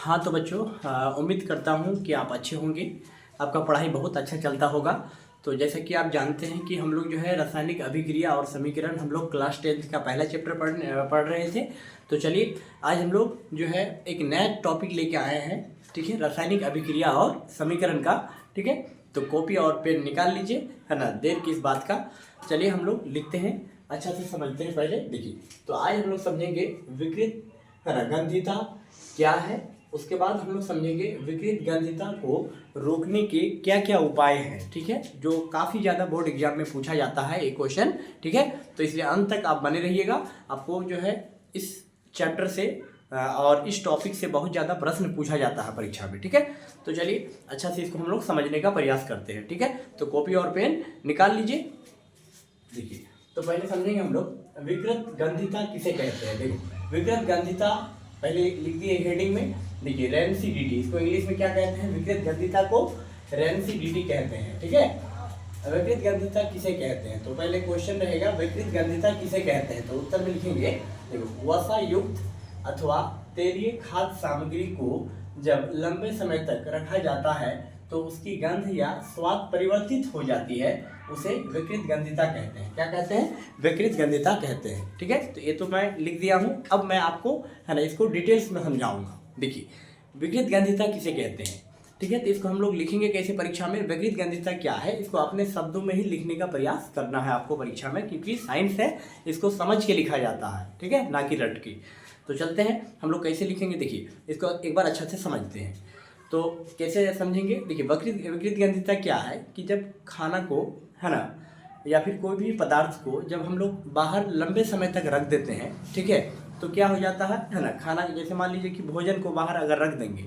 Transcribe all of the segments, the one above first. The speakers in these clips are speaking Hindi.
हाँ तो बच्चों, उम्मीद करता हूँ कि आप अच्छे होंगे। आपका पढ़ाई बहुत अच्छा चलता होगा। तो जैसा कि आप जानते हैं कि हम लोग जो है रासायनिक अभिक्रिया और समीकरण हम लोग क्लास 10th का पहला चैप्टर पढ़ रहे थे। तो चलिए आज हम लोग जो है एक नया टॉपिक लेके आए हैं। ठीक है, रासायनिक अभिक्रिया और समीकरण का। ठीक है, तो कॉपी और पेन निकाल लीजिए, है ना, देर किस बात का। चलिए हम लोग लिखते हैं, अच्छा से समझते हैं। पहले देखिए, तो आज हम लोग समझेंगे विकृत, है ना, गंधिता क्या है। उसके बाद हम लोग समझेंगे विकृत गंधिता को रोकने के क्या क्या उपाय हैं। ठीक है, जो काफ़ी ज़्यादा बोर्ड एग्जाम में पूछा जाता है एक क्वेश्चन। ठीक है, तो इसलिए अंत तक आप बने रहिएगा। आपको जो है इस चैप्टर से और इस टॉपिक से बहुत ज़्यादा प्रश्न पूछा जाता है परीक्षा में। ठीक है, तो चलिए अच्छा से इसको हम लोग समझने का प्रयास करते हैं। ठीक है, तो कॉपी और पेन निकाल लीजिए। देखिए, तो पहले समझेंगे हम लोग विकृत गंधिता किसे कहते हैं। देखो, विकृत गंधिता पहले लिख दिए हेडिंग में। देखिए, रेंसिडिटी, इसको इंग्लिश में क्या कहते हैं? विकृत गंधिता को रेंसिडिटी कहते हैं। ठीक है, विकृत गंधिता किसे कहते हैं, तो पहले क्वेश्चन रहेगा विकृत गंधिता किसे कहते हैं। तो उत्तर में लिखेंगे, देखो, वसा युक्त अथवा तेलीय खाद्य सामग्री को जब लंबे समय तक रखा जाता है तो उसकी गंध या स्वाद परिवर्तित हो जाती है, उसे विकृत गंधिता कहते हैं। क्या कहते हैं? विकृत गंधिता कहते हैं। ठीक है, तो ये तो मैं लिख दिया हूँ। अब मैं आपको, है ना, इसको डिटेल्स में समझाऊंगा। देखिए, विकृत गंधिता किसे कहते हैं। ठीक है, तो इसको हम लोग लिखेंगे कैसे परीक्षा में? विकृत गंधिता क्या है, इसको अपने शब्दों में ही लिखने का प्रयास करना है आपको परीक्षा में, क्योंकि साइंस है, इसको समझ के लिखा जाता है। ठीक है, ना कि रट के। तो चलते हैं हम लोग कैसे लिखेंगे। देखिए, इसको एक बार अच्छा से समझते हैं। तो कैसे समझेंगे? देखिए, विकृत गंधिता क्या है कि जब खाना को, है ना, या फिर कोई भी पदार्थ को जब हम लोग बाहर लंबे समय तक रख देते हैं, ठीक है, तो क्या हो जाता है ना, खाना जैसे मान लीजिए कि भोजन को बाहर अगर रख देंगे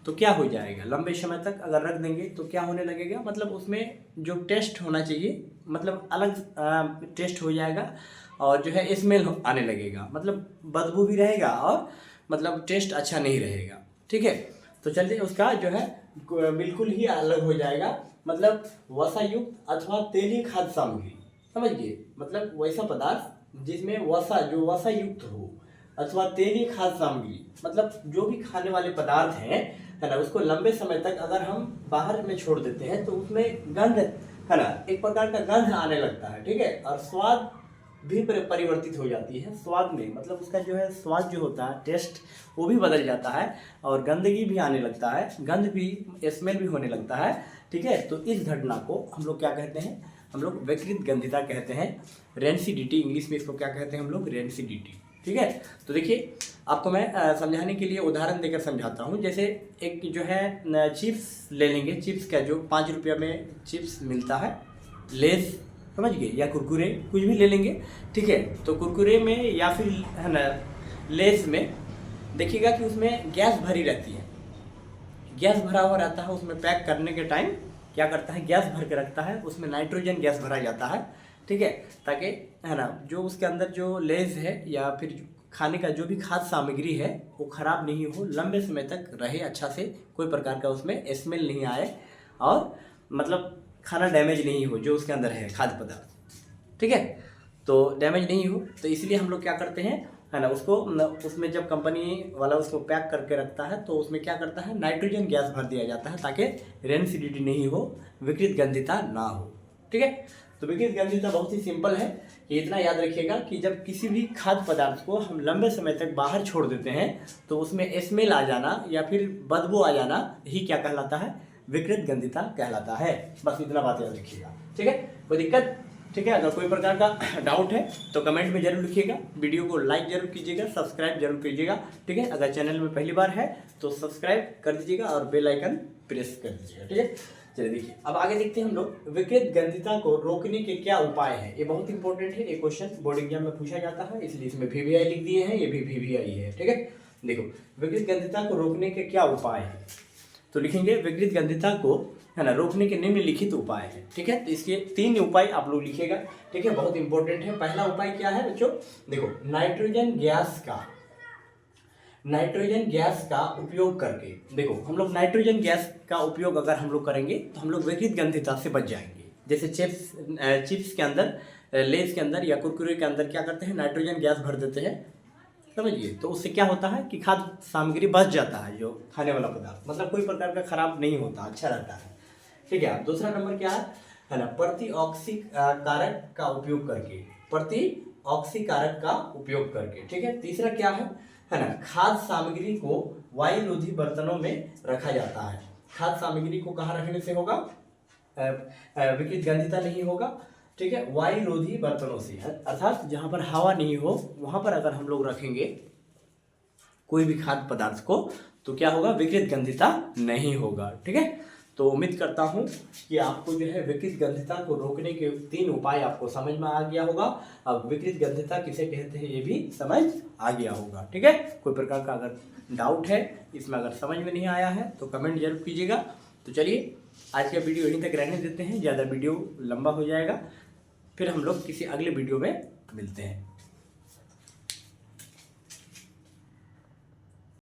तो क्या हो जाएगा, लंबे समय तक अगर रख देंगे तो क्या होने लगेगा, मतलब उसमें जो टेस्ट होना चाहिए, मतलब अलग टेस्ट हो जाएगा, और जो है स्मेल आने लगेगा, मतलब बदबू भी रहेगा और मतलब टेस्ट अच्छा नहीं रहेगा। ठीक है, तो चलिए उसका जो है बिल्कुल ही अलग हो जाएगा, मतलब वसा युक्त अथवा तेलीय खाद्य सामग्री, समझिए, मतलब वैसा पदार्थ जिसमें वसा, जो वसा युक्त हो, अथवा तेलीय खाद्य सामग्री, मतलब जो भी खाने वाले पदार्थ हैं, है ना, उसको लंबे समय तक अगर हम बाहर में छोड़ देते हैं तो उसमें गंध, है ना, एक प्रकार का गंध आने लगता है। ठीक है, और स्वाद भी परिवर्तित हो जाती है। स्वाद में मतलब उसका जो है स्वाद जो होता है, टेस्ट, वो भी बदल जाता है, और गंदगी भी आने लगता है, गंध भी, स्मेल भी होने लगता है। ठीक है, तो इस घटना को हम लोग क्या कहते हैं? हम लोग विकृत गंधिता कहते हैं। रेंसिडिटी, इंग्लिश में इसको क्या कहते हैं हम लोग? रेंसिडिटी। ठीक है, तो देखिए, आपको मैं समझाने के लिए उदाहरण देकर समझाता हूँ। जैसे एक जो है चिप्स ले लेंगे, चिप्स का जो 5 रुपये में चिप्स मिलता है, लेस, समझ गए, या कुरकुरे, कुछ भी ले लेंगे। ठीक है, तो कुरकुरे में या फिर, है ना, लेस में देखिएगा कि उसमें गैस भरी रहती है, गैस भरा हुआ रहता है। उसमें पैक करने के टाइम क्या करता है, गैस भर के रखता है, उसमें नाइट्रोजन गैस भरा जाता है। ठीक है, ताकि, है ना, जो उसके अंदर जो लेस है या फिर खाने का जो भी खाद्य सामग्री है वो खराब नहीं हो, लंबे समय तक रहे अच्छा से, कोई प्रकार का उसमें स्मेल नहीं आए, और मतलब खाना डैमेज नहीं हो, जो उसके अंदर है खाद्य पदार्थ। ठीक है, तो डैमेज नहीं हो, तो इसलिए हम लोग क्या करते हैं, है ना, उसको उसमें जब कंपनी वाला उसको पैक करके रखता है तो उसमें क्या करता है, नाइट्रोजन गैस भर दिया जाता है, ताकि रेंसिडिटी नहीं हो, विकृत गंधिता ना हो। ठीक है, तो विकृत गंधिता बहुत ही सिंपल है। ये इतना याद रखिएगा कि जब किसी भी खाद्य पदार्थ को हम लंबे समय तक बाहर छोड़ देते हैं तो उसमें स्मेल आ जाना या फिर बदबू आ जाना ही क्या कहलाता है, विकृत गंधिता कहलाता है। बस इतना बात याद रखिएगा। ठीक है, कोई दिक्कत? ठीक है, अगर कोई प्रकार का डाउट है तो कमेंट में जरूर लिखिएगा, वीडियो को लाइक जरूर कीजिएगा, सब्सक्राइब जरूर कीजिएगा। ठीक है, अगर चैनल में पहली बार है तो सब्सक्राइब कर दीजिएगा और बेल आइकन प्रेस कर दीजिएगा। ठीक है, चलिए देखिए, अब आगे देखते हैं हम लोग विकृत गंधिता को रोकने के क्या उपाय हैं। ये बहुत इंपॉर्टेंट है, ये क्वेश्चन बोर्ड एग्जाम में पूछा जाता है, इसलिए इसमें VVI लिख दिए हैं, ये भी VVI है। ठीक है, देखो, विकृत गंधिता को रोकने के क्या उपाय हैं, तो लिखेंगे विकृत गंधिता को, है ना, रोकने के निम्नलिखित उपाय है। ठीक है, तो इसके 3 उपाय आप लोग लिखिएगा। ठीक है, बहुत इंपॉर्टेंट है। पहला उपाय क्या है बच्चों? देखो, नाइट्रोजन गैस का उपयोग करके, देखो, हम लोग नाइट्रोजन गैस का उपयोग अगर हम लोग करेंगे तो हम लोग विकृत गंधिता से बच जाएंगे। जैसे चिप्स के अंदर, लेस के अंदर या कुरकुरे के अंदर क्या करते हैं, नाइट्रोजन गैस भर देते हैं, समझिए। तो उससे क्या होता है कि खाद्य सामग्री बच जाता है, जो खाने वाला पदार्थ मतलब कोई प्रकार का खराब नहीं होता, अच्छा रहता है। ठीक है। दूसरा नंबर क्या है ना, प्रतिऑक्सीकारक का उपयोग करके, प्रतिऑक्सीकारक का उपयोग करके। ठीक है। तीसरा क्या है ना, खाद्य सामग्री को वायुरोधी बर्तनों में रखा जाता है। खाद्य सामग्री को कहाँ रखने से होगा, विकृत गंधिता नहीं होगा। ठीक है। वायुरोधी बर्तनों से, अर्थात जहाँ पर हवा नहीं हो वहाँ पर अगर हम लोग रखेंगे कोई भी खाद्य पदार्थ को, तो क्या होगा, विकृत गंधिता नहीं होगा। ठीक है। तो उम्मीद करता हूँ कि आपको जो है विकृत गंधिता को रोकने के 3 उपाय आपको समझ में आ गया होगा। अब विकृत गंधिता किसे कहते हैं ये भी समझ आ गया होगा। ठीक है। कोई प्रकार का अगर डाउट है इसमें, अगर समझ में नहीं आया है तो कमेंट जरूर कीजिएगा। तो चलिए आज का वीडियो यहीं तक रहने देते हैं, ज़्यादा वीडियो लंबा हो जाएगा। फिर हम लोग किसी अगले वीडियो में मिलते हैं।